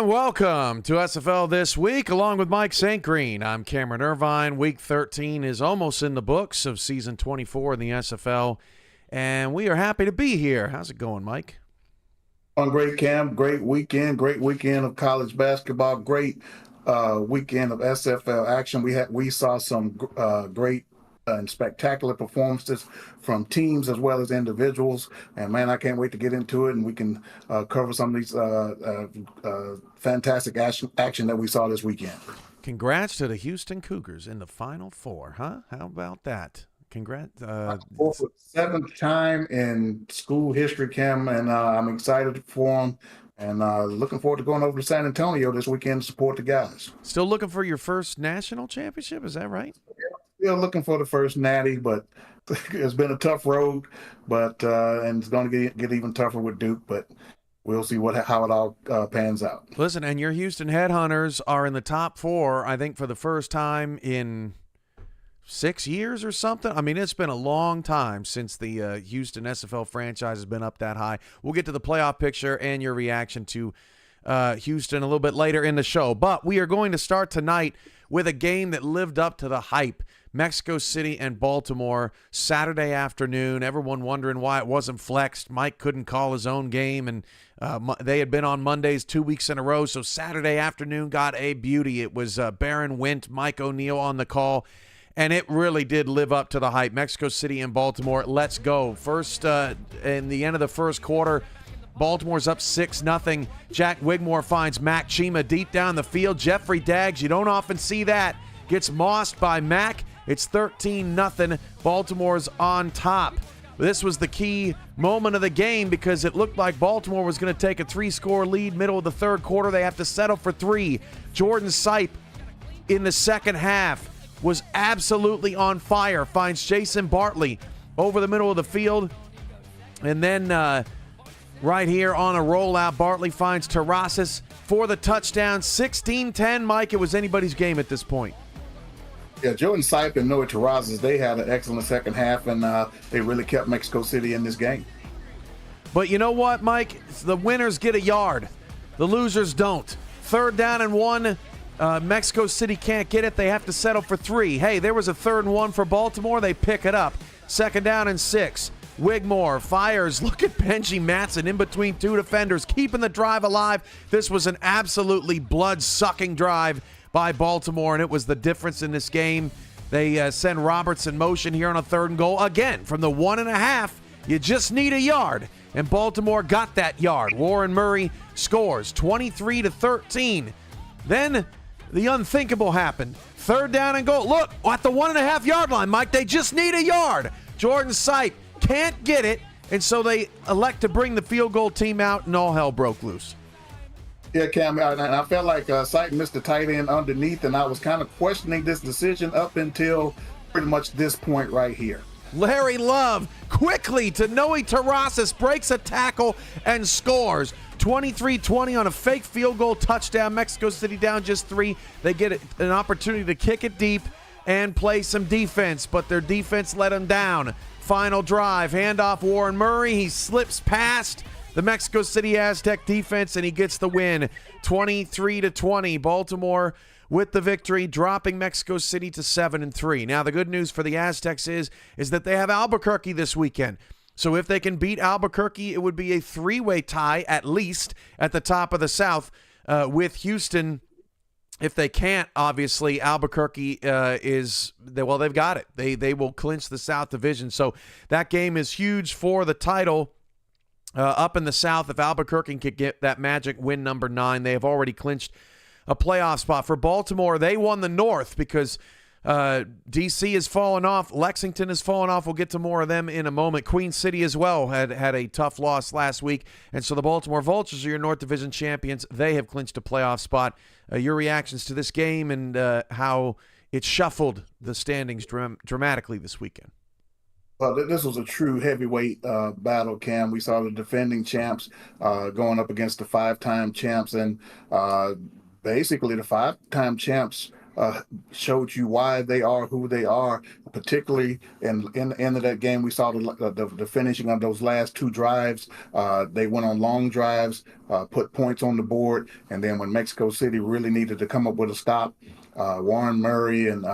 welcome to SFL This Week, along with Mike St. Green. I'm Cameron Irvine. Week 13 is almost in the books of Season 24 in the SFL, and we are happy to be here. How's it going, Mike? On great, Cam. Great weekend of college basketball. Great weekend of SFL action. We saw some great and spectacular performances from teams as well as individuals. And man, I can't wait to get into it, and we can cover some of these fantastic action that we saw this weekend. Congrats to the Houston Cougars in the Final Four, huh? How about that? Congrats. Seventh time in school history, Cam, and I'm excited for them. And looking forward to going over to San Antonio this weekend to support the guys. Still looking for your first national championship, is that right? Still looking for the first natty, but it's been a tough road. But and it's going to get even tougher with Duke. But we'll see how it all pans out. Listen, and your Houston Headhunters are in the top four, I think, for the first time in 6 years or something. I mean, it's been a long time since the Houston SFL franchise has been up that high. We'll get to the playoff picture and your reaction to Houston a little bit later in the show. But we are going to start tonight with a game that lived up to the hype. Mexico City and Baltimore, Saturday afternoon. Everyone wondering why it wasn't flexed. Mike couldn't call his own game, and they had been on Mondays 2 weeks in a row, so Saturday afternoon got a beauty. It was Baron Wint, Mike O'Neill on the call, and it really did live up to the hype. Mexico City and Baltimore, let's go. First, in the end of the first quarter, Baltimore's up 6-0. Jack Wigmore finds Mac Chima deep down the field. Jeffrey Daggs, you don't often see that, gets mossed by Mac. It's 13-0. Baltimore's on top. This was the key moment of the game because it looked like Baltimore was going to take a 3-score lead middle of the third quarter. They have to settle for 3. Jordan Sipe in the second half was absolutely on fire. Finds Jason Bartley over the middle of the field. And then right here on a rollout, Bartley finds Terrazas for the touchdown. 16-10, Mike. It was anybody's game at this point. Yeah, Jordan Sipe and Noah Terrazas, they had an excellent second half, and they really kept Mexico City in this game. But you know what, Mike? The winners get a yard. The losers don't. 3rd down and 1. Mexico City can't get it. They have to settle for 3. Hey, there was a 3rd and 1 for Baltimore. They pick it up. 2nd down and 6. Wigmore fires. Look at Benji Matson in between 2 defenders, keeping the drive alive. This was an absolutely blood-sucking drive by Baltimore, and it was the difference in this game. They send Roberts in motion here on a 3rd and goal. Again, from the 1.5, you just need a yard, and Baltimore got that yard. Warren Murray scores 23-13. Then the unthinkable happened. 3rd down and goal. Look, at the 1.5-yard line, Mike, they just need a yard. Jordan Sipe can't get it, and so they elect to bring the field goal team out, and all hell broke loose. Yeah, Cam, and I felt like Sipe missed the tight end underneath, and I was kind of questioning this decision up until pretty much this point right here. Larry Love quickly to Noe Terrazas, breaks a tackle and scores. 23-20 on a fake field goal touchdown. Mexico City down just 3. They get an opportunity to kick it deep and play some defense, but their defense let them down. Final drive, handoff Warren Murray. He slips past the Mexico City Aztec defense, and he gets the win. 23-20. Baltimore with the victory, dropping Mexico City to 7-3. Now, the good news for the Aztecs is that they have Albuquerque this weekend. So if they can beat Albuquerque, it would be a 3-way tie, at least, at the top of the South with Houston. If they can't, obviously, Albuquerque they've got it. They will clinch the South Division. So that game is huge for the title up in the South. If Albuquerque could get that magic win number 9, they have already clinched a playoff spot. For Baltimore, they won the North because D.C. has fallen off. Lexington has fallen off. We'll get to more of them in a moment. Queen City as well had a tough loss last week. And so the Baltimore Vultures are your North Division champions. They have clinched a playoff spot. Your reactions to this game and how it shuffled the standings dramatically this weekend. Well, this was a true heavyweight battle, Cam. We saw the defending champs going up against the 5-time champs, and basically the 5-time champs showed you why they are who they are. Particularly in the end of that game, we saw the finishing of those last two drives. They went on long drives, put points on the board, and then when Mexico City really needed to come up with a stop, Warren Murray and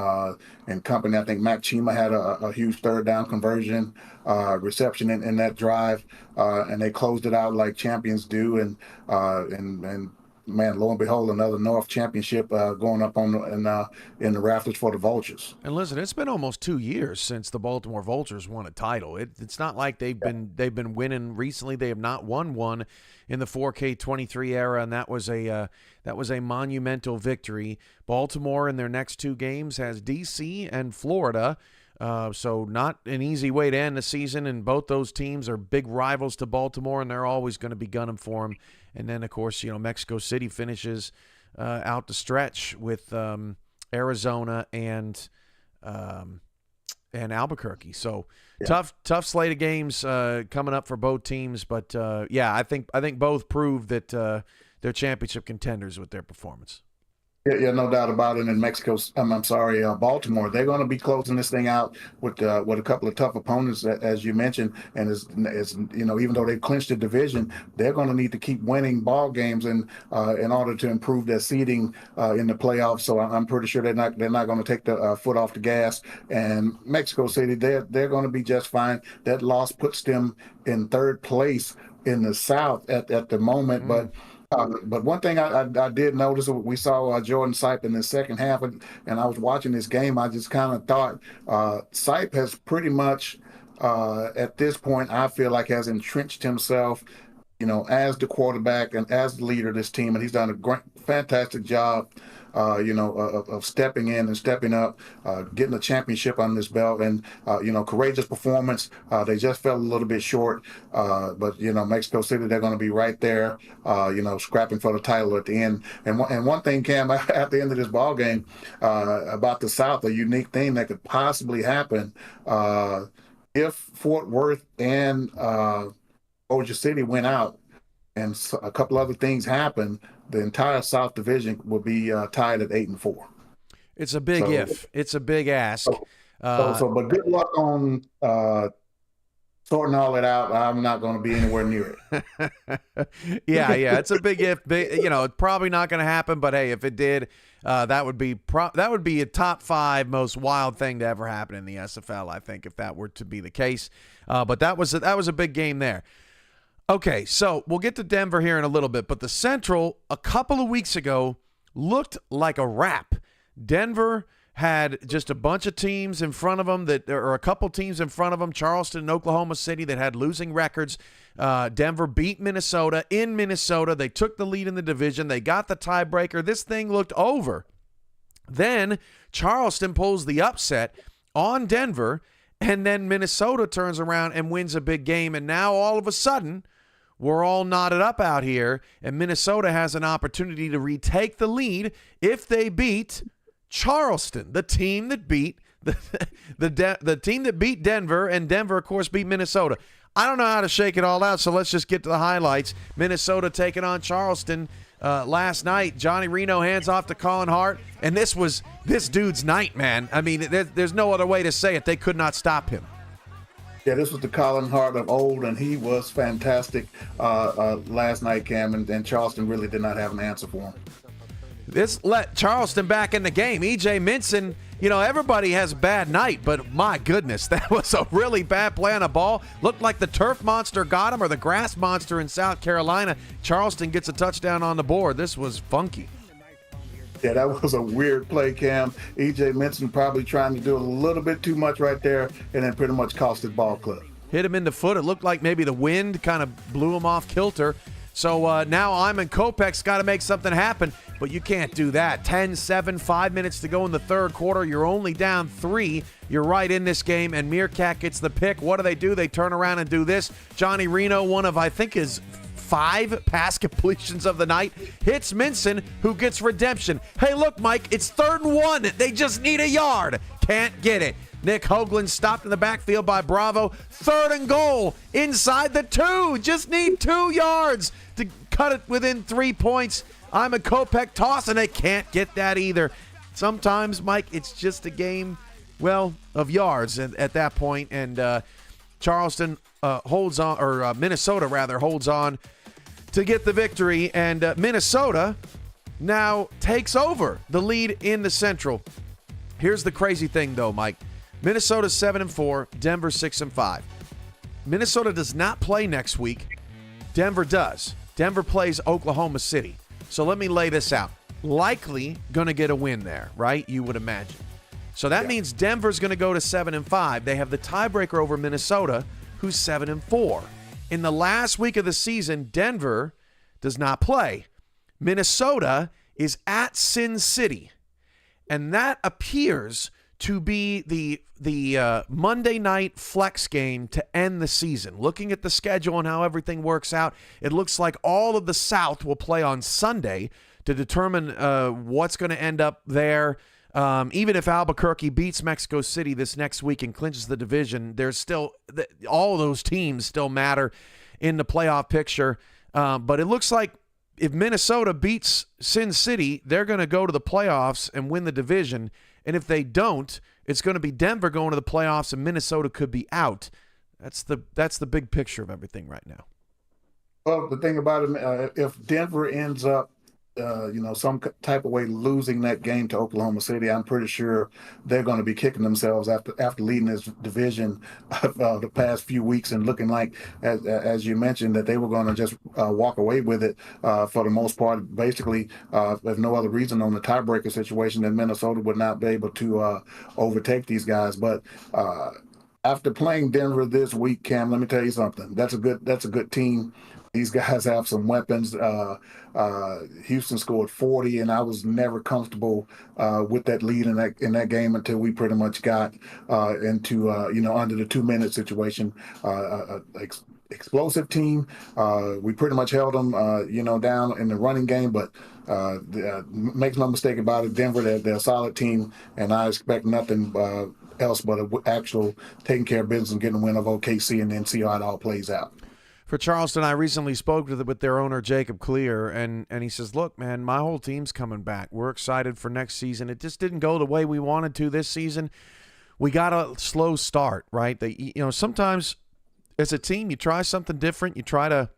company. I think Mac Chima had a huge third down conversion reception in that drive, and they closed it out like champions do. And man, lo and behold, another North championship going up in the rafters for the Vultures. And listen, it's been almost 2 years since the Baltimore Vultures won a title. It's not like they've been winning recently. They have not won one in the 4K23 era, and that was a monumental victory. Baltimore in their next two games has DC and Florida. So not an easy way to end the season, and both those teams are big rivals to Baltimore, and they're always going to be gunning for them. And then, of course, Mexico City finishes out the stretch with Arizona and Albuquerque. So tough slate of games coming up for both teams. But I think both proved that they're championship contenders with their performance. Yeah, no doubt about it. In Baltimore, they're going to be closing this thing out with a couple of tough opponents, as you mentioned. And as even though they've clinched the division, they're going to need to keep winning ball games in order to improve their seeding in the playoffs. So I'm pretty sure they're not going to take the foot off the gas. And Mexico City, they're going to be just fine. That loss puts them in third place in the South at the moment, But one thing I did notice, we saw Jordan Sipe in the second half, and I was watching this game. I just kind of thought Sipe has pretty much, at this point, I feel like has entrenched himself, as the quarterback and as the leader of this team, and he's done a fantastic job. Of stepping in and stepping up, getting a championship on his belt, and courageous performance. They just fell a little bit short, but Mexico City, they're going to be right there, scrapping for the title at the end. And one thing, Cam, at the end of this ball game, about the South, a unique thing that could possibly happen if Fort Worth and Oklahoma City went out, and a couple other things happen, the entire South Division will be tied at 8-4. It's a big if. It's a big ask. But good luck on sorting all it out. I'm not going to be anywhere near it. Yeah. It's a big if. It's probably not going to happen. But hey, if it did, that would be a top 5 most wild thing to ever happen in the SFL. I think if that were to be the case. But that was a big game there. Okay, so we'll get to Denver here in a little bit, but the Central a couple of weeks ago looked like a wrap. Denver had just a bunch of teams in front of them or a couple teams in front of them, Charleston and Oklahoma City, that had losing records. Denver beat Minnesota in Minnesota. They took the lead in the division. They got the tiebreaker. This thing looked over. Then Charleston pulls the upset on Denver, and then Minnesota turns around and wins a big game, and now all of a sudden we're all knotted up out here, and Minnesota has an opportunity to retake the lead if they beat Charleston, the team that beat the team that beat Denver, and Denver, of course, beat Minnesota. I don't know how to shake it all out, so let's just get to the highlights. Minnesota taking on Charleston last night. Johnny Reno hands off to Colin Hart, and this was this dude's night, man. I mean, there's no other way to say it. They could not stop him. Yeah, this was the Colin Hart of old, and he was fantastic last night, Cam, and Charleston really did not have an answer for him. This let Charleston back in the game. E.J. Minson, everybody has a bad night, but my goodness, that was a really bad play on a ball. Looked like the turf monster got him, or the grass monster in South Carolina. Charleston gets a touchdown on the board. This was funky. Yeah, that was a weird play, Cam. E.J. Minson probably trying to do a little bit too much right there, and then pretty much cost his ball club. Hit him in the foot. It looked like maybe the wind kind of blew him off kilter. So now Iman Kopech's got to make something happen, but you can't do that. 10-7, 5 minutes to go in the third quarter. You're only down 3. You're right in this game, and Meerkat gets the pick. What do? They turn around and do this. Johnny Reno, one of, I think, his 5 pass completions of the night, hits Minson, who gets redemption. Hey, look, Mike, it's 3rd and 1. They just need a yard. Can't get it. Nick Hoagland stopped in the backfield by Bravo. 3rd and goal inside the 2. Just need 2 yards to cut it within 3 points. Iman Kopech toss, and they can't get that either. sometimes, Mike, it's just a game, well, of yards at that point, and Charleston holds on, or Minnesota rather holds on to get the victory, and Minnesota now takes over the lead in the Central. Here's the crazy thing, though, Mike. Minnesota's 7-4, Denver 6-5. Minnesota does not play next week. Denver does. Denver plays Oklahoma City. So let me lay this out. Likely going to get a win there, right? You would imagine. So that means Denver's going to go to 7-5. They have the tiebreaker over Minnesota, who's 7-4. In the last week of the season, Denver does not play. Minnesota is at Sin City. And that appears to be the Monday night flex game to end the season. Looking at the schedule and how everything works out, it looks like all of the South will play on Sunday to determine what's going to end up there. Even if Albuquerque beats Mexico City this next week and clinches the division, there's still all those teams still matter in the playoff picture. But it looks like if Minnesota beats Sin City, they're going to go to the playoffs and win the division. And if they don't, it's going to be Denver going to the playoffs and Minnesota could be out. That's the big picture of everything right now. Well, the thing about it, if Denver ends up, some type of way losing that game to Oklahoma City, I'm pretty sure they're going to be kicking themselves after leading this division the past few weeks and looking like, as you mentioned, that they were going to just walk away with it for the most part. Basically, if no other reason on the tiebreaker situation, then Minnesota would not be able to overtake these guys. But after playing Denver this week, Cam, let me tell you something. That's a good team. These guys have some weapons. Houston scored 40, and I was never comfortable with that lead in that game until we pretty much got into under the 2-minute situation. Explosive team. We pretty much held them down in the running game, but make no mistake about it, Denver, they're a solid team, and I expect nothing else but an actual taking care of business and getting a win of OKC, and then see how it all plays out. For Charleston, I recently spoke with their owner, Jacob Clear, and he says, look, man, my whole team's coming back. We're excited for next season. It just didn't go the way we wanted to this season. We got a slow start, right? Sometimes as a team, you try something different. You try to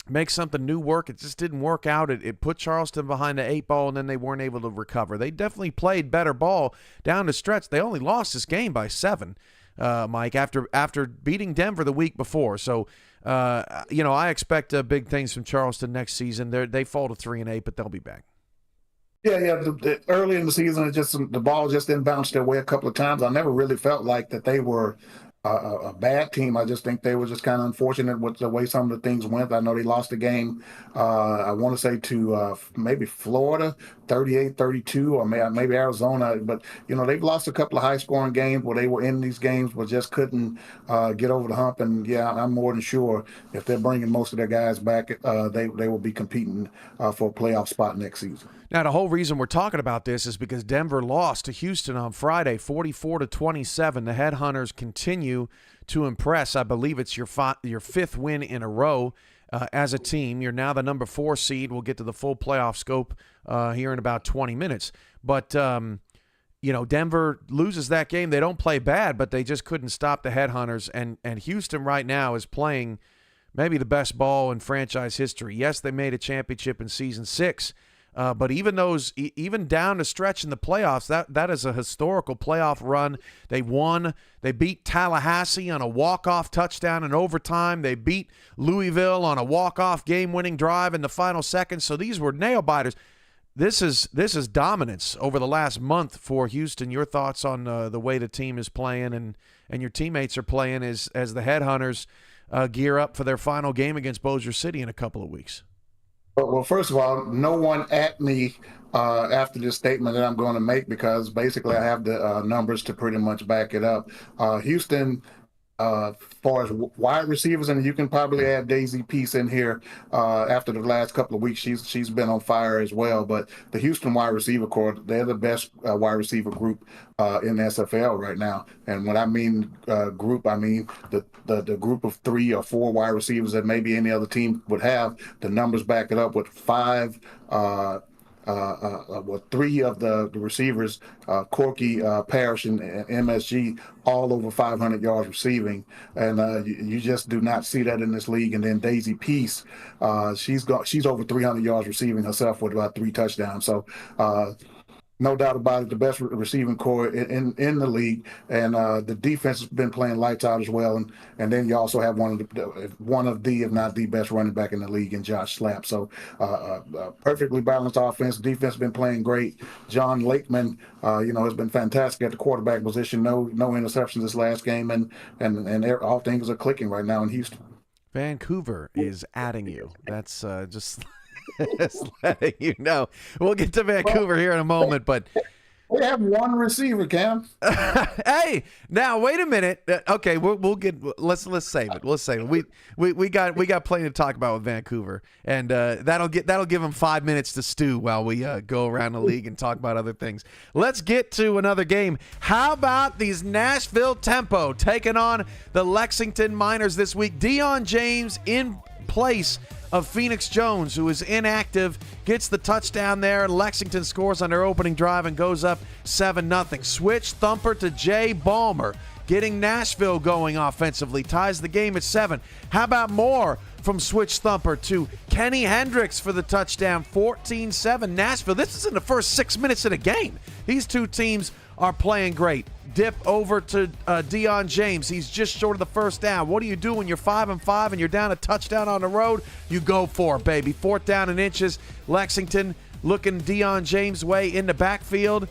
make something new work. It just didn't work out. It put Charleston behind the 8 ball, and then they weren't able to recover. They definitely played better ball down the stretch. They only lost this game by 7, Mike, after beating Denver the week before. So, I expect big things from Charleston next season. They fall to 3-8, but they'll be back. Yeah. Early in the season, the ball just didn't bounce their way a couple of times. I never really felt like that they were a bad team. I just think they were just kind of unfortunate with the way some of the things went. I know they lost the game, I want to say to maybe Florida, 38-32, or maybe Arizona. But, they've lost a couple of high-scoring games where they were in these games but just couldn't get over the hump. And, yeah, I'm more than sure if they're bringing most of their guys back, they will be competing for a playoff spot next season. Now, the whole reason we're talking about this is because Denver lost to Houston on Friday, 44-27. The Headhunters continue to impress. I believe it's your 5th win in a row as a team. You're now the number 4 seed. We'll get to the full playoff scope here in about 20 minutes. But, Denver loses that game. They don't play bad, but they just couldn't stop the Headhunters. And Houston right now is playing maybe the best ball in franchise history. Yes, they made a championship in Season 6. But even down the stretch in the playoffs, that is a historical playoff run. They won. They beat Tallahassee on a walk-off touchdown in overtime. They beat Louisville on a walk-off game-winning drive in the final seconds. So these were nail-biters. This is dominance over the last month for Houston. Your thoughts on the way the team is playing and your teammates are playing as the Headhunters gear up for their final game against Bossier City in a couple of weeks? Well, first of all, no one at me after this statement that I'm going to make, because basically I have the numbers to pretty much back it up. Houston, as far as wide receivers, and you can probably add Daisy Peace in here after the last couple of weeks. She's been on fire as well. But the Houston wide receiver corps, they're the best wide receiver group in SFL right now. And when I mean group, I mean the group of 3 or 4 wide receivers that maybe any other team would have. The numbers back it up with 5 three of the receivers, Corky, Parrish, and MSG, all over 500 yards receiving, and you just do not see that in this league. And then Daisy Peace, she's over 300 yards receiving herself with about 3 touchdowns. So. No doubt about it, the best receiving core in the league, and the defense has been playing lights out as well. And then you also have one of the if not the best running back in the league in Josh Slapp. So perfectly balanced offense. Defense has been playing great. John Lakeman, has been fantastic at the quarterback position. No interceptions this last game, and all things are clicking right now in Houston. Vancouver is adding you. That's just letting you know. We'll get to Vancouver here in a moment, but we have one receiver, Cam. Hey, now wait a minute. Okay, we'll get. Let's save it. Let's save it. We got plenty to talk about with Vancouver, and that'll give them 5 minutes to stew while we go around the league and talk about other things. Let's get to another game. How about these Nashville Tempo taking on the Lexington Miners this week? Deion James in place of Phoenix Jones, who is inactive, gets the touchdown there. Lexington scores on their opening drive and goes up 7-0. Switch thumper to Jay Ballmer, getting Nashville going offensively, ties the game at 7. How about more from switch thumper to Kenny Hendricks for the touchdown, 14-7. Nashville, this is in the first 6 minutes of the game. These two teams are playing great. Dip over to Deion James. He's just short of the first down. What do you do when you're 5-5 and you're down a touchdown on the road? You go for it, baby. 4th down and inches. Lexington looking Deion James' way in the backfield.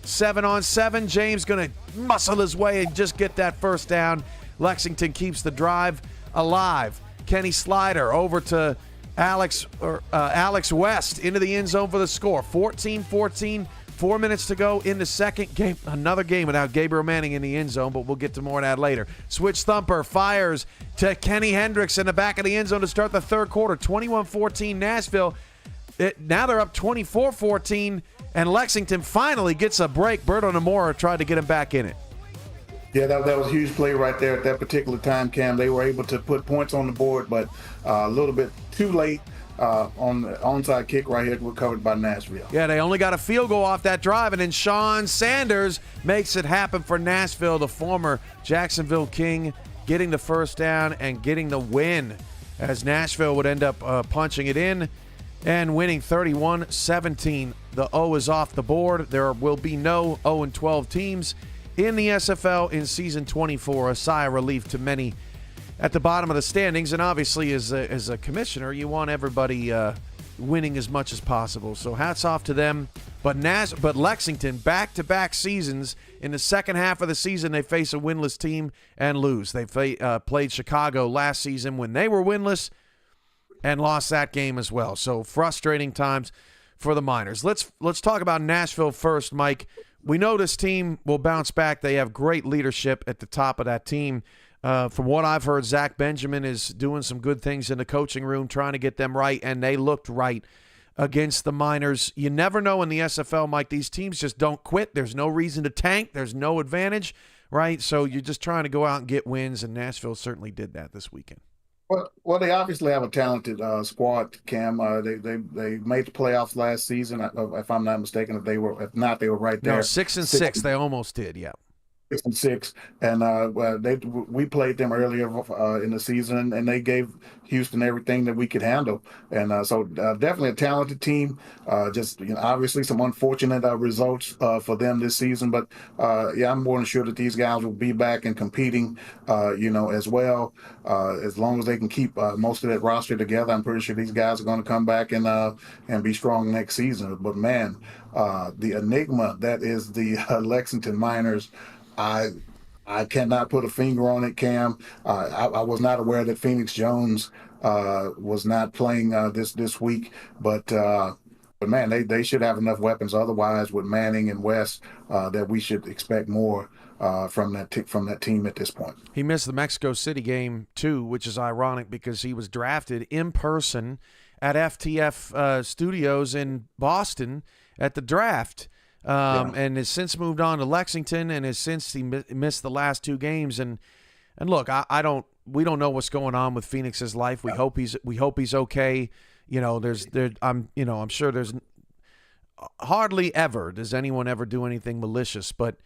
7-on-7. James going to muscle his way and just get that first down. Lexington keeps the drive alive. Kenny Slider over to Alex West into the end zone for the score. 14-14. 4 minutes to go in the second game. Another game without Gabriel Manning in the end zone, but we'll get to more of that later. Switch thumper fires to Kenny Hendricks in the back of the end zone to start the third quarter. 21-14 Nashville. Now they're up 24-14, and Lexington finally gets a break. Berto Namora tried to get him back in it. Yeah, that was a huge play right there at that particular time, Cam. They were able to put points on the board, but a little bit too late. On the onside kick right here recovered by Nashville. Yeah, they only got a field goal off that drive, and then Sean Sanders makes it happen for Nashville, the former Jacksonville King, getting the first down and getting the win, as Nashville would end up punching it in and winning 31-17. The O is off the board. There will be no 0-12 teams in the SFL in season 24, a sigh of relief to many at the bottom of the standings. And obviously, as a commissioner, you want everybody winning as much as possible. So hats off to them. But Lexington, back-to-back seasons. In the second half of the season, they face a winless team and lose. They played Chicago last season when they were winless and lost that game as well. So frustrating times for the Miners. Let's talk about Nashville first, Mike. We know this team will bounce back. They have great leadership at the top of that team. From what I've heard, Zach Benjamin is doing some good things in the coaching room, trying to get them right, and they looked right against the Miners. You never know in the SFL, Mike. These teams just don't quit. There's no reason to tank. There's no advantage, right? So you're just trying to go out and get wins, and Nashville certainly did that this weekend. Well, they obviously have a talented squad, Cam. They made the playoffs last season, if I'm not mistaken. If not, they were right there. No, 6-6. They almost did, yeah. 6-6, and we played them earlier in the season, and they gave Houston everything that we could handle, and so definitely a talented team. Obviously some unfortunate results for them this season, but I'm more than sure that these guys will be back and competing, as well. As long as they can keep most of that roster together, I'm pretty sure these guys are going to come back and be strong next season. But man, the enigma that is the Lexington Miners. I cannot put a finger on it, Cam. I was not aware that Phoenix Jones was not playing this week, but man, they should have enough weapons. Otherwise, with Manning and West, that we should expect more from that team at this point. He missed the Mexico City game too, which is ironic because he was drafted in person at FTF Studios in Boston at the draft. And has since moved on to Lexington, and has since he missed the last 2 games. And look, we don't know what's going on with Phoenix's life. We hope he's okay. I'm sure there's hardly ever does anyone ever do anything malicious, but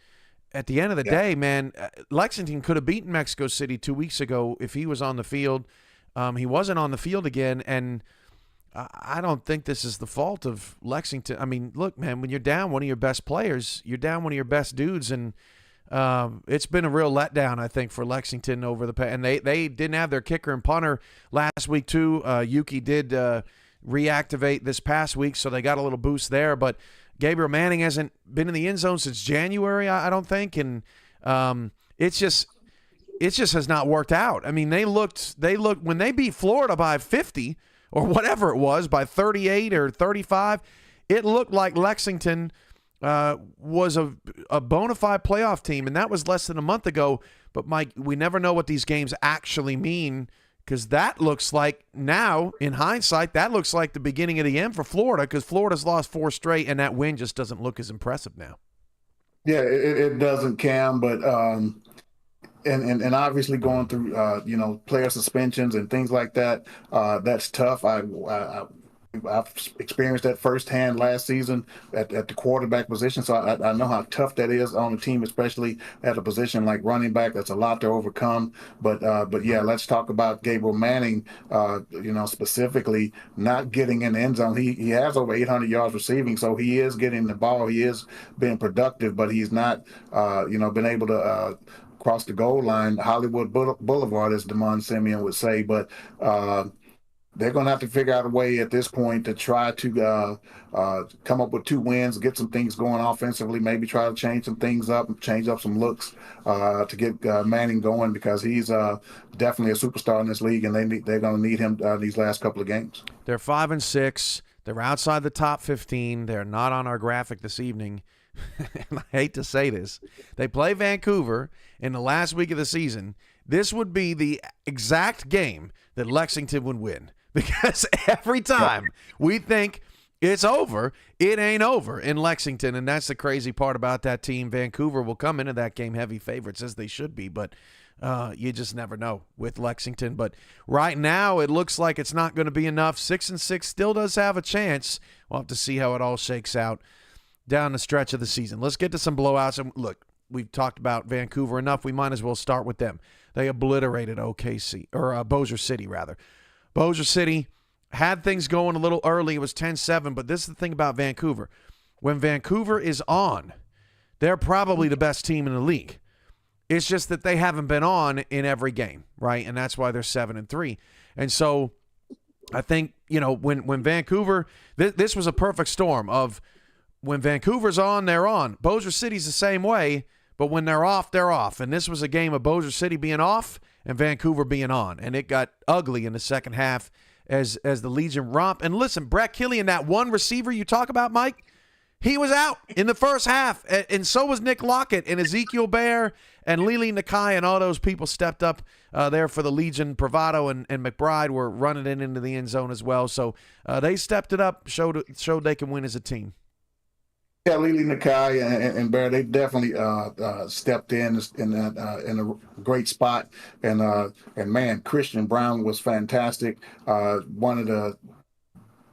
at the end of the day, man, Lexington could have beaten Mexico City 2 weeks ago if he was on the field. He wasn't on the field again, and I don't think this is the fault of Lexington. I mean, look, man, when you're down one of your best players, you're down one of your best dudes, and it's been a real letdown, I think, for Lexington over the past. And they didn't have their kicker and punter last week, too. Yuki did reactivate this past week, so they got a little boost there, but Gabriel Manning hasn't been in the end zone since January, I don't think, and it just has not worked out. I mean, they looked when they beat Florida by 50 or whatever it was, by 38 or 35, it looked like Lexington was a bona fide playoff team, and that was less than a month ago. But Mike, we never know what these games actually mean, because that looks like now, in hindsight, that looks like the beginning of the end for Florida, because Florida's lost 4 straight, and that win just doesn't look as impressive now. Yeah, it doesn't, Cam, but and obviously going through player suspensions and things like that, that's tough. I've experienced that firsthand last season at the quarterback position, so I know how tough that is on a team, especially at a position like running back. That's a lot to overcome. But yeah, let's talk about Gabriel Manning. Specifically not getting in the end zone. He has over 800 yards receiving, so he is getting the ball. He is being productive, but he's not been able to cross the goal line, Hollywood Boulevard, as Damon Simeon would say. But they're going to have to figure out a way at this point to try to come up with 2 wins, get some things going offensively, maybe try to change some things up, change up some looks to get Manning going, because he's definitely a superstar in this league, and they're going to need him these last couple of games. They're 5-6. They're outside the top 15. They're not on our graphic this evening. And I hate to say this. They play Vancouver in the last week of the season. This would be the exact game that Lexington would win. Because every time we think it's over, it ain't over in Lexington, and that's the crazy part about that team. Vancouver will come into that game heavy favorites, as they should be, but you just never know with Lexington. But right now, it looks like it's not going to be enough. 6-6 still does have a chance. We'll have to see how it all shakes out down the stretch of the season. Let's get to some blowouts. And look, we've talked about Vancouver enough. We might as well start with them. They obliterated OKC, or Bossier City, rather. Bossier City had things going a little early. It was 10-7, but this is the thing about Vancouver. When Vancouver is on, they're probably the best team in the league. It's just that they haven't been on in every game, right? And that's why they're 7-3. And so I think, when Vancouver, this was a perfect storm of when Vancouver's on, they're on. Bossier City's the same way, but when they're off, they're off. And this was a game of Bossier City being off and Vancouver being on. And it got ugly in the second half as the Legion romped. And listen, Brett Killian, that one receiver you talk about, Mike, he was out in the first half. And so was Nick Lockett and Ezekiel Bear and Lili Nakai, and all those people stepped up there for the Legion. Bravado and McBride were running it into the end zone as well. So they stepped it up, showed they can win as a team. Yeah, Lili Nakai and Bear, they definitely stepped in a great spot, and man, Christian Brown was fantastic. One of the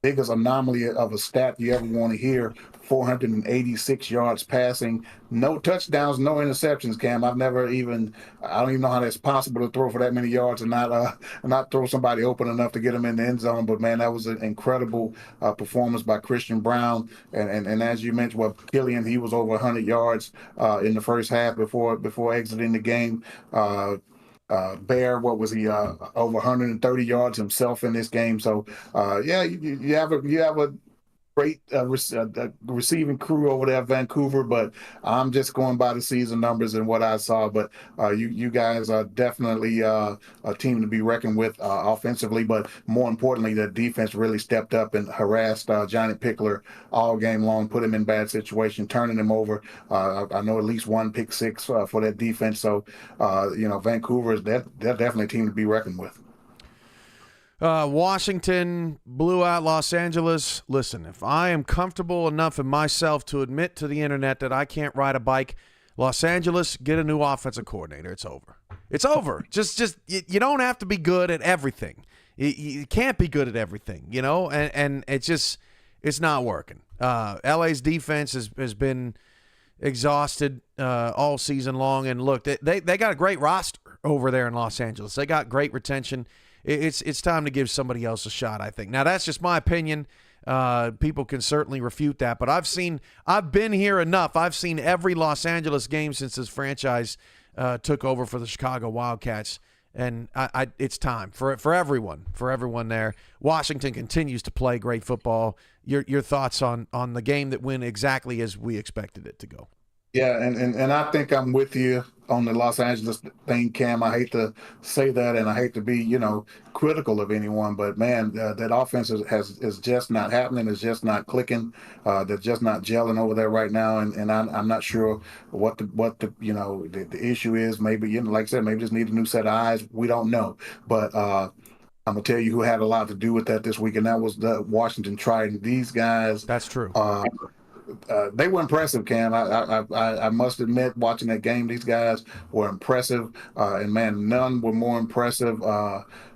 biggest anomaly of a stat you ever want to hear. 486 yards passing, no touchdowns, no interceptions, Cam. I don't even know how that's possible to throw for that many yards and not throw somebody open enough to get them in the end zone. But man, that was an incredible performance by Christian Brown. And as you mentioned, Killian, he was over 100 yards in the first half before exiting the game. Bear, what was he, over 130 yards himself in this game. So you have a great receiving crew over there at Vancouver, but I'm just going by the season numbers and what I saw. But you guys are definitely a team to be reckoned with offensively, but more importantly, the defense really stepped up and harassed Johnny Pickler all game long, put him in bad situation, turning him over. I know at least one pick six for that defense. So, Vancouver, they're definitely a team to be reckoned with. Washington blew out Los Angeles. Listen, if I am comfortable enough in myself to admit to the internet that I can't ride a bike, Los Angeles, get a new offensive coordinator. It's over. It's over. Just you don't have to be good at everything. You can't be good at everything, and it's not working. LA's defense has been exhausted all season long. And look, they got a great roster over there in Los Angeles. They got great retention. It's time to give somebody else a shot, I think. Now, that's just my opinion. People can certainly refute that, but I've been here enough. I've seen every Los Angeles game since this franchise took over for the Chicago Wildcats, and it's time for everyone there. Washington continues to play great football. Your thoughts on the game that went exactly as we expected it to go? Yeah, and I think I'm with you on the Los Angeles thing, Cam. I hate to say that, and I hate to be, critical of anyone, but man, that offense is just not happening. It's just not clicking. They're just not gelling over there right now, and I'm not sure what the issue is. Maybe like I said, maybe just need a new set of eyes. We don't know, but I'm gonna tell you who had a lot to do with that this week, and that was the Washington Trident. These guys. That's true. They were impressive, Cam. I must admit, watching that game, these guys were impressive, and man, none were more impressive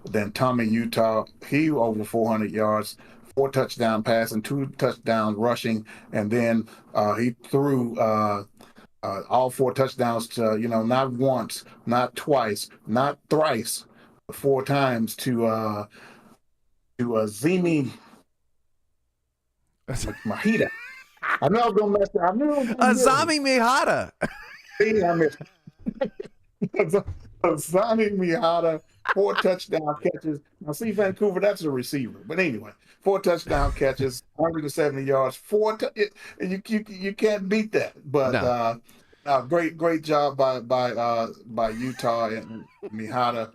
than Tommy Utah. He over 400 yards, 4 touchdown passing, 2 touchdowns rushing, and then he threw all 4 touchdowns to not once, not twice, not thrice, but 4 times to Zimi Mahida. I know I was gonna mess up. I knew Azami Mihata. I missed Azami Mihata, 4 touchdown catches. Now, see, Vancouver, that's a receiver. But anyway, 4 touchdown catches, 170 yards, you can't beat that. But No. great job by Utah and Mihata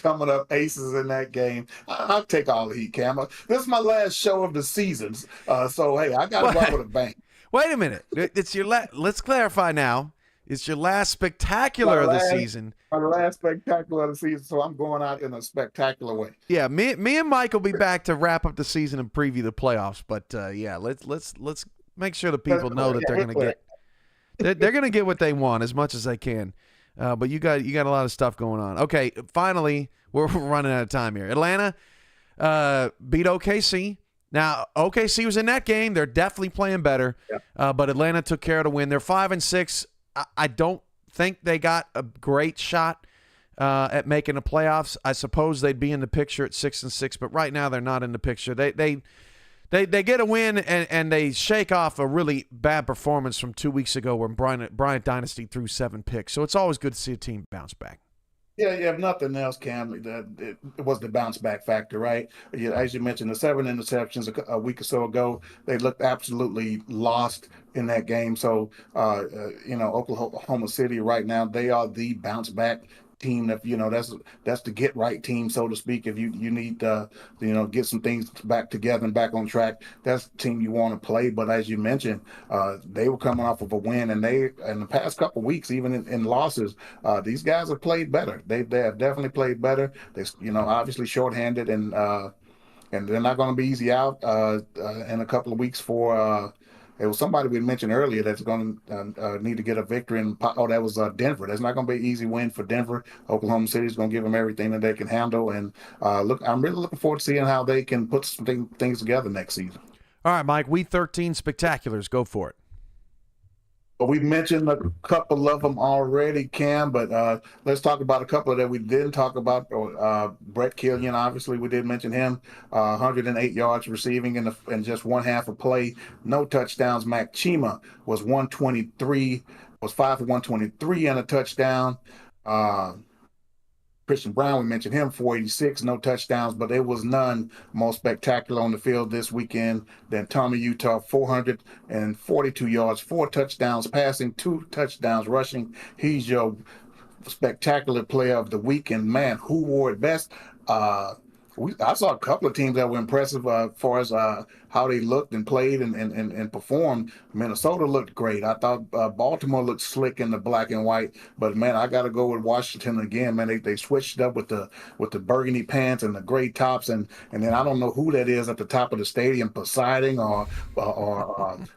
coming up aces in that game. I'll take all the heat, Cam. This is my last show of the seasons, so hey, I got to go with a bang. Wait a minute, it's your let's clarify now. It's your last spectacular of the season. My last spectacular of the season, so I'm going out in a spectacular way. Yeah, me and Mike will be back to wrap up the season and preview the playoffs. But yeah, let's make sure the people know that they're going to get. They're going to get what they want as much as they can. But you got a lot of stuff going on. Okay, finally, we're running out of time here. Atlanta beat OKC. Now, OKC was in that game. They're definitely playing better. Yeah. But Atlanta took care of the win. They're 5-6. I don't think they got a great shot at making the playoffs. I suppose they'd be in the picture at 6-6, but right now they're not in the picture. They get a win and they shake off a really bad performance from 2 weeks ago when Bryant Dynasty threw 7 picks. So it's always good to see a team bounce back. Yeah, if nothing else, Cam, it was the bounce back factor, right? Yeah, as you mentioned, the 7 interceptions a week or so ago, they looked absolutely lost in that game. So, Oklahoma City right now, they are the bounce back team. That's the get right team, so to speak. If you need to get some things back together and back on track, that's the team you want to play. But as you mentioned, they were coming off of a win, and they in the past couple of weeks, even in losses, these guys have played better. They have definitely played better. They obviously shorthanded, and they're not going to be easy out in a couple of weeks for. It was somebody we mentioned earlier that's going to need to get a victory. That was Denver. That's not going to be an easy win for Denver. Oklahoma City is going to give them everything that they can handle. And I'm really looking forward to seeing how they can put some things together next season. All right, Mike, Week 13 spectaculars. Go for it. Well, we mentioned a couple of them already, Cam, but let's talk about a couple that we didn't talk about. Brett Killian, obviously, we did mention him. 108 yards receiving in just one half of play. No touchdowns. Mac Chima was 5 for 123 and a touchdown. Christian Brown, we mentioned him, 486, no touchdowns, but it was none more spectacular on the field this weekend than Tommy Utah, 442 yards, 4 touchdowns passing, 2 touchdowns rushing. He's your spectacular player of the weekend. Man, who wore it best? I saw a couple of teams that were impressive as far as how they looked and played and performed. Minnesota looked great. I thought Baltimore looked slick in the black and white. But man, I got to go with Washington again. Man, they switched up with the burgundy pants and the gray tops, and then I don't know who that is at the top of the stadium, Poseidon or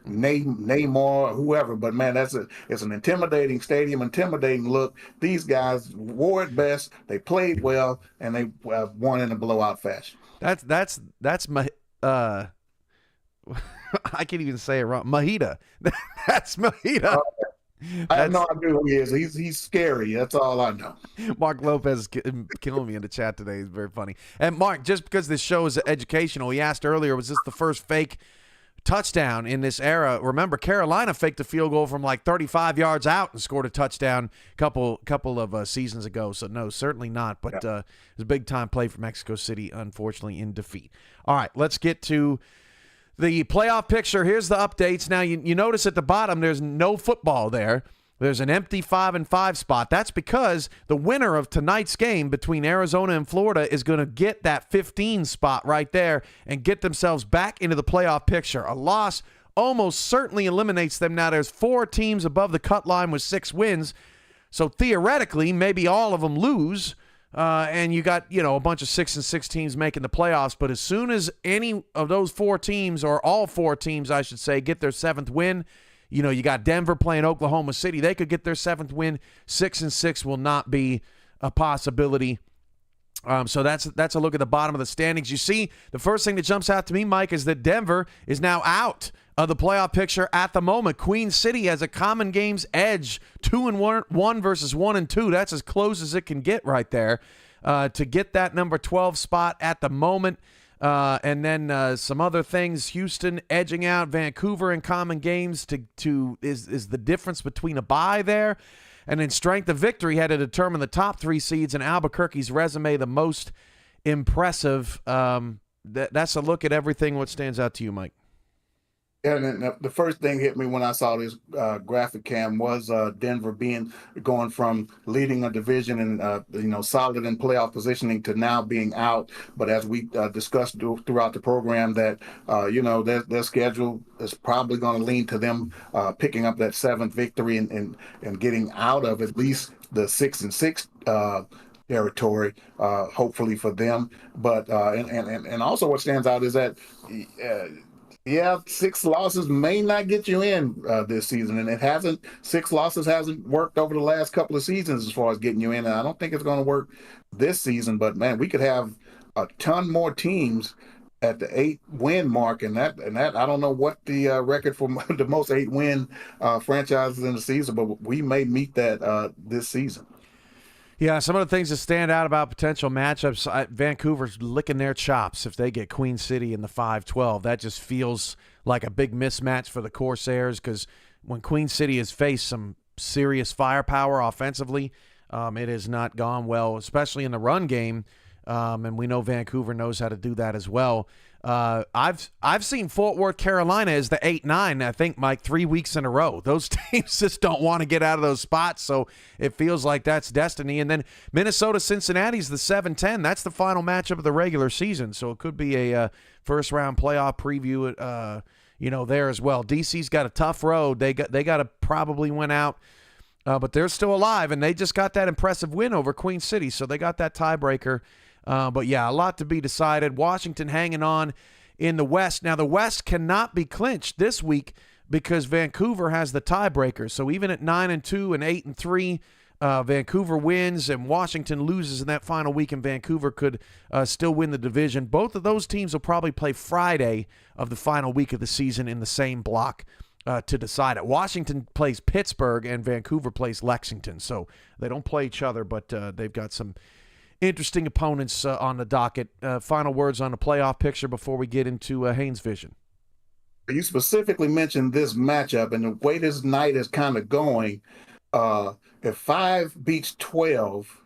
Neymar or whoever. But man, it's an intimidating stadium, intimidating look. These guys wore it best. They played well, and they won in a blowout fashion. That's my I can't even say it wrong. Mahita. That's Mahita. I have no idea who he is. He's scary. That's all I know. Mark Lopez is killing me in the chat today. It's very funny. And Mark, just because this show is educational, he asked earlier, was this the first fake touchdown in this era? Remember, Carolina faked a field goal from like 35 yards out and scored a touchdown couple of seasons ago. So no, certainly not. But it was a big time play for Mexico City, unfortunately in defeat. All right, let's get to the playoff picture. Here's the updates. Now, you notice at the bottom there's no football there. There's an empty 5 and 5 spot. That's because the winner of tonight's game between Arizona and Florida is going to get that 15 spot right there and get themselves back into the playoff picture. A loss almost certainly eliminates them. Now, there's 4 teams above the cut line with 6 wins. So theoretically, maybe all of them lose. And you got, a bunch of 6 and 6 teams making the playoffs. But as soon as any of those 4 teams, or all 4 teams, I should say, get their 7th win, you got Denver playing Oklahoma City. They could get their 7th win. 6 and 6 will not be a possibility. So that's a look at the bottom of the standings. You see, the first thing that jumps out to me, Mike, is that Denver is now out of the playoff picture at the moment. Queen City has a common games edge, 2-1 versus 1-2. That's as close as it can get right there to get that number 12 spot at the moment. And then some other things. Houston edging out Vancouver in common games is the difference between a bye there. And then strength of victory had to determine the top 3 seeds, and Albuquerque's resume the most impressive. That's a look at everything. What stands out to you, Mike? And then the first thing hit me when I saw this graphic, Cam, was Denver going from leading a division and solid in playoff positioning to now being out. But as we discussed throughout the program, that their schedule is probably going to lean to them picking up that 7th victory and getting out of at least the 6 and 6 territory, hopefully for them. But and also what stands out is that. 6 losses may not get you in this season, and 6 losses hasn't worked over the last couple of seasons as far as getting you in. And I don't think it's going to work this season. But man, we could have a ton more teams at the 8-win mark, and that I don't know what the record for the most 8-win franchises in the season, but we may meet that this season. Yeah, some of the things that stand out about potential matchups, Vancouver's licking their chops if they get Queen City in the 5-12. That just feels like a big mismatch for the Corsairs, because when Queen City has faced some serious firepower offensively, it has not gone well, especially in the run game, and we know Vancouver knows how to do that as well. I've seen Fort Worth, Carolina as the 8-9, I think, Mike, 3 weeks in a row. Those teams just don't want to get out of those spots, so it feels like that's destiny. And then Minnesota, Cincinnati's the 7-10. That's the final matchup of the regular season, so it could be a first-round playoff preview there as well. DC's got a tough road. They got to probably win out, but they're still alive, and they just got that impressive win over Queen City, so they got that tiebreaker. But yeah, a lot to be decided. Washington hanging on in the West. Now, the West cannot be clinched this week because Vancouver has the tiebreaker. So even at 9-2 and 8-3, Vancouver wins and Washington loses in that final week, and Vancouver could still win the division. Both of those teams will probably play Friday of the final week of the season in the same block to decide it. Washington plays Pittsburgh and Vancouver plays Lexington. So they don't play each other, but they've got some interesting opponents on the docket. Final words on the playoff picture before we get into Haynes' vision. You specifically mentioned this matchup, and the way this night is kind of going, if 5 beats 12,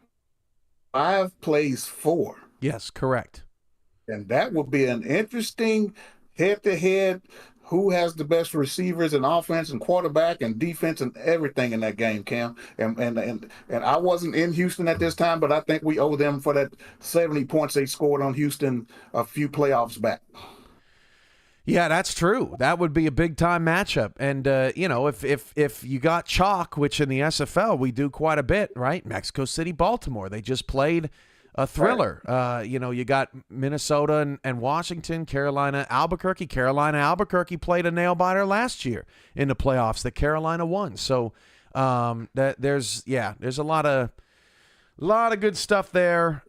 5 plays 4. Yes, correct. And that would be an interesting head-to-head. Who has the best receivers and offense and quarterback and defense and everything in that game, Cam? And I wasn't in Houston at this time, but I think we owe them for that 70 points they scored on Houston a few playoffs back. Yeah, that's true. That would be a big-time matchup. And, if you got chalk, which in the SFL we do quite a bit, right? Mexico City, Baltimore. They just played a thriller. Right. You got Minnesota and Washington, Carolina, Albuquerque. Albuquerque played a nail-biter last year in the playoffs that Carolina won. So there's a lot of good stuff there.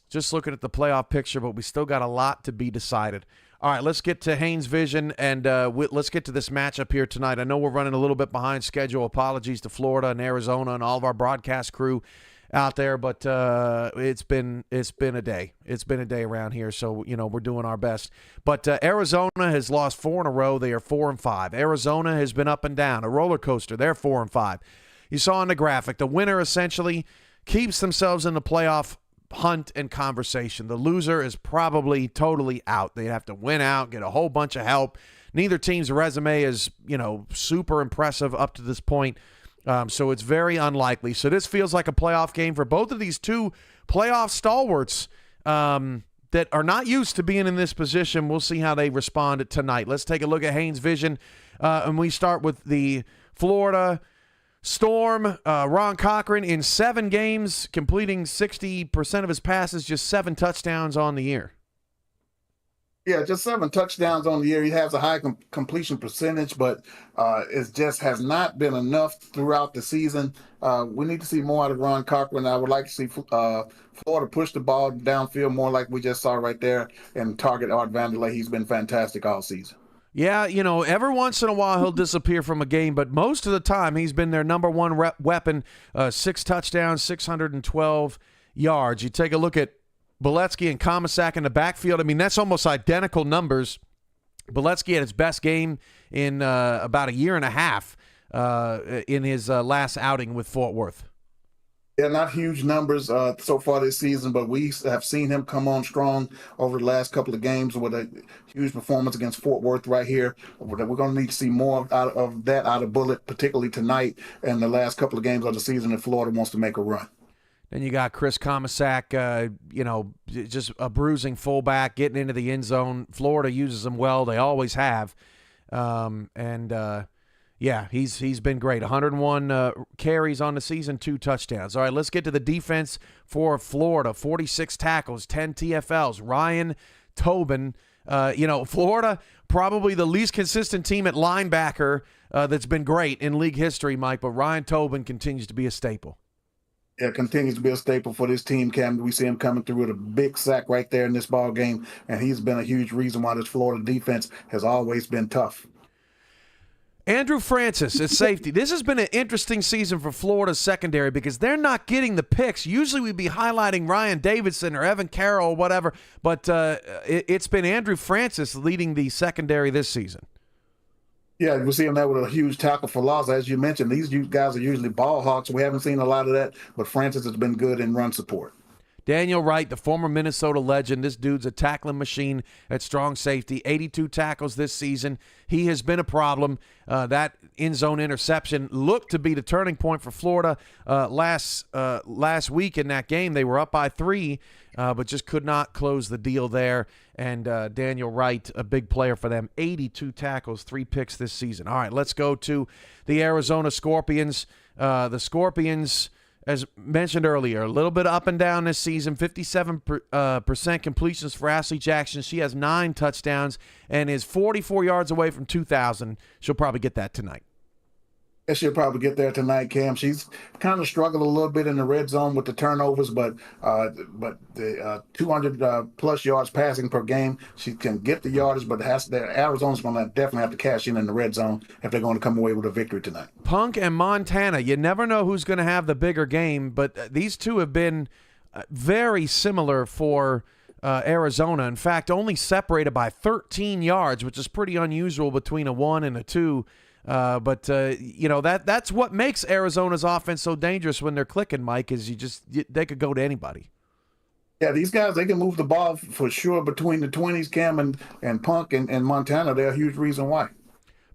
Just looking at the playoff picture, but we still got a lot to be decided. All right, let's get to Haynes Vision, and let's get to this matchup here tonight. I know we're running a little bit behind schedule. Apologies to Florida and Arizona and all of our broadcast crew out there, but it's been a day. It's been a day around here, so we're doing our best. But Arizona has lost 4 in a row. They are 4-5. Arizona has been up and down, a roller coaster. They're 4-5. You saw on the graphic, the winner essentially keeps themselves in the playoff hunt and conversation. The loser is probably totally out. They have to win out, get a whole bunch of help. Neither team's resume is, super impressive up to this point. So it's very unlikely. So this feels like a playoff game for both of these two playoff stalwarts that are not used to being in this position. We'll see how they respond tonight. Let's take a look at Haynes Vision. And we start with the Florida Storm. Ron Cochran in 7 games, completing 60% of his passes, just 7 touchdowns on the year. Yeah, just 7 touchdowns on the year. He has a high completion percentage, but it just has not been enough throughout the season. We need to see more out of Ron Cochran. I would like to see Florida push the ball downfield more like we just saw right there and target Art Vanderlei. He's been fantastic all season. Yeah, every once in a while he'll disappear from a game, but most of the time he's been their number one weapon, 6 touchdowns, 612 yards. You take a look at Beletsky and Komisak in the backfield. I mean, that's almost identical numbers. Beletsky had his best game in about a year and a half in his last outing with Fort Worth. Yeah, not huge numbers so far this season, but we have seen him come on strong over the last couple of games with a huge performance against Fort Worth right here. We're going to need to see more out of Bullet, particularly tonight and the last couple of games of the season if Florida wants to make a run. Then you got Chris Komisak, just a bruising fullback, getting into the end zone. Florida uses him well. They always have. Yeah, he's been great. 101 carries on the season, 2 touchdowns. All right, let's get to the defense for Florida. 46 tackles, 10 TFLs. Ryan Tobin, Florida, probably the least consistent team at linebacker that's been great in league history, Mike, but Ryan Tobin continues to be a staple. Yeah, continues to be a staple for this team, Cam. We see him coming through with a big sack right there in this ball game, and he's been a huge reason why this Florida defense has always been tough. Andrew Francis at safety. This has been an interesting season for Florida's secondary because they're not getting the picks. Usually we'd be highlighting Ryan Davidson or Evan Carroll or whatever, but it's been Andrew Francis leading the secondary this season. Yeah, we're seeing that with a huge tackle for loss. As you mentioned, these guys are usually ball hawks. We haven't seen a lot of that, but Francis has been good in run support. Daniel Wright, the former Minnesota legend. This dude's a tackling machine at strong safety. 82 tackles this season. He has been a problem. That end zone interception looked to be the turning point for Florida last week in that game. They were up by 3, but just could not close the deal there. And Daniel Wright, a big player for them. 82 tackles, 3 picks this season. All right, let's go to the Arizona Scorpions. The Scorpions, as mentioned earlier, a little bit up and down this season. 57% completions for Ashley Jackson. She has 9 touchdowns and is 44 yards away from 2,000. She'll probably get that tonight. She'll probably get there tonight, Cam. She's kind of struggled a little bit in the red zone with the turnovers, but the 200 plus yards passing per game, she can get the yardage, but Arizona's going to definitely have to cash in the red zone if they're going to come away with a victory tonight. Punk and Montana, you never know who's going to have the bigger game, but these two have been very similar for Arizona. In fact, only separated by 13 yards, which is pretty unusual between a 1 and a 2. But that's what makes Arizona's offense so dangerous when they're clicking, Mike, is they could go to anybody. Yeah, these guys, they can move the ball for sure between the 20s, Cam, and Punk and Montana. They're a huge reason why.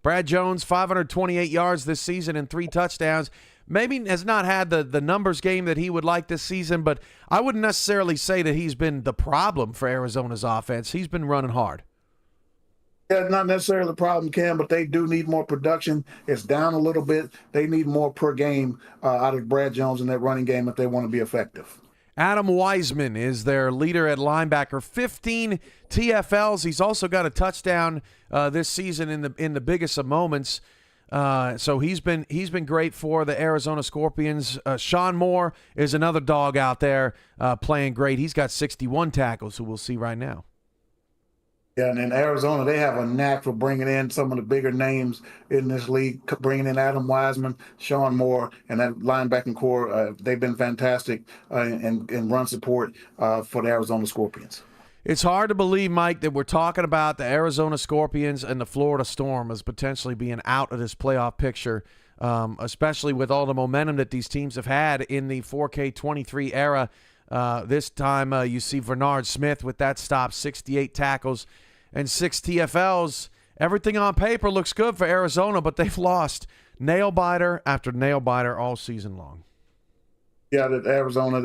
Brad Jones, 528 yards this season and 3 touchdowns. Maybe has not had the numbers game that he would like this season, but I wouldn't necessarily say that he's been the problem for Arizona's offense. He's been running hard. Yeah, not necessarily the problem, Cam, but they do need more production. It's down a little bit. They need more per game out of Brad Jones in that running game if they want to be effective. Adam Wiseman is their leader at linebacker, 15 TFLs. He's also got a touchdown this season in the biggest of moments. So he's been great for the Arizona Scorpions. Sean Moore is another dog out there playing great. He's got 61 tackles, who we'll see right now. Yeah, and in Arizona, they have a knack for bringing in some of the bigger names in this league, bringing in Adam Wiseman, Sean Moore, and that linebacking core. They've been fantastic in run support for the Arizona Scorpions. It's hard to believe, Mike, that we're talking about the Arizona Scorpions and the Florida Storm as potentially being out of this playoff picture, especially with all the momentum that these teams have had in the 4K23 era. This time you see Bernard Smith with that stop, 68 tackles and 6 TFLs. Everything on paper looks good for Arizona, but they've lost nail-biter after nail-biter all season long. Yeah, that Arizona,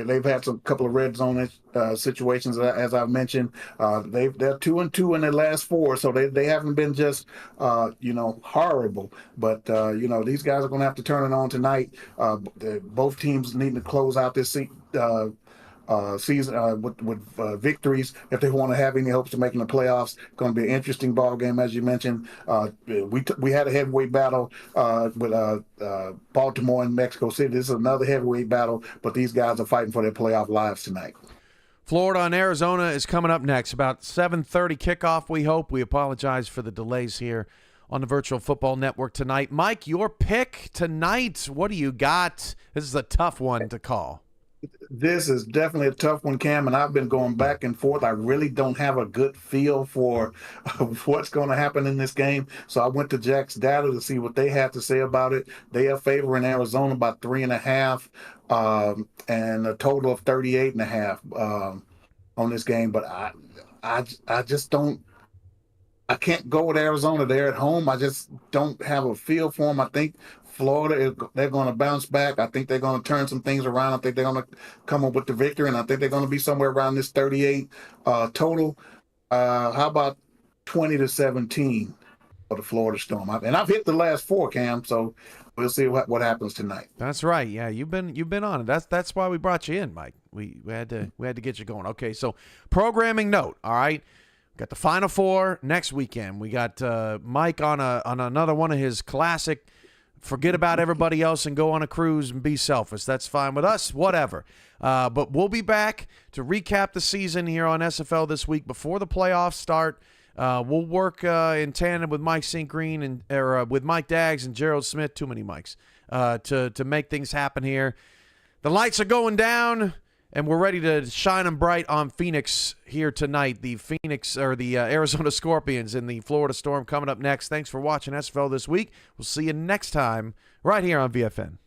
they've had some couple of red zone situations, as I've mentioned. They're 2-2 in their last 4, so they haven't been just horrible. But these guys are going to have to turn it on tonight. Both teams need to close out this season with victories if they want to have any hopes of making the playoffs. Going to be an interesting ball game, as you mentioned. We had a heavyweight battle with Baltimore and Mexico City. This is another heavyweight battle, but these guys are fighting for their playoff lives tonight. Florida and Arizona is coming up next. About 7:30 kickoff, we hope. We apologize for the delays here on the Virtual Football Network tonight. Mike, your pick tonight. What do you got? This is a tough one to call. This is definitely a tough one, Cam, and I've been going back and forth. I really don't have a good feel for what's going to happen in this game. So I went to Jack's Data to see what they had to say about it. They are favoring Arizona by 3.5 and a total of 38.5 on this game. But I just don't. I can't go with Arizona. They're at home. I just don't have a feel for them. I think Florida, they're going to bounce back. I think they're going to turn some things around. I think they're going to come up with the victory, and I think they're going to be somewhere around this 38 total. How about 20-17 for the Florida Storm? And I've hit the last 4, Cam, so we'll see what happens tonight. That's right. Yeah, you've been on it. That's why we brought you in, Mike. We had to get you going. Okay, so programming note. All right. Got the Final Four next weekend. We got Mike on another one of his classic forget about everybody else and go on a cruise and be selfish. That's fine with us, whatever. But we'll be back to recap the season here on SFL this week before the playoffs start. We'll work in tandem with Mike St. Green or with Mike Daggs and Gerald Smith, too many Mikes, to make things happen here. The lights are going down. And we're ready to shine them bright on Phoenix here tonight. The Arizona Scorpions and the Florida Storm coming up next. Thanks for watching SFL this week. We'll see you next time right here on VFN.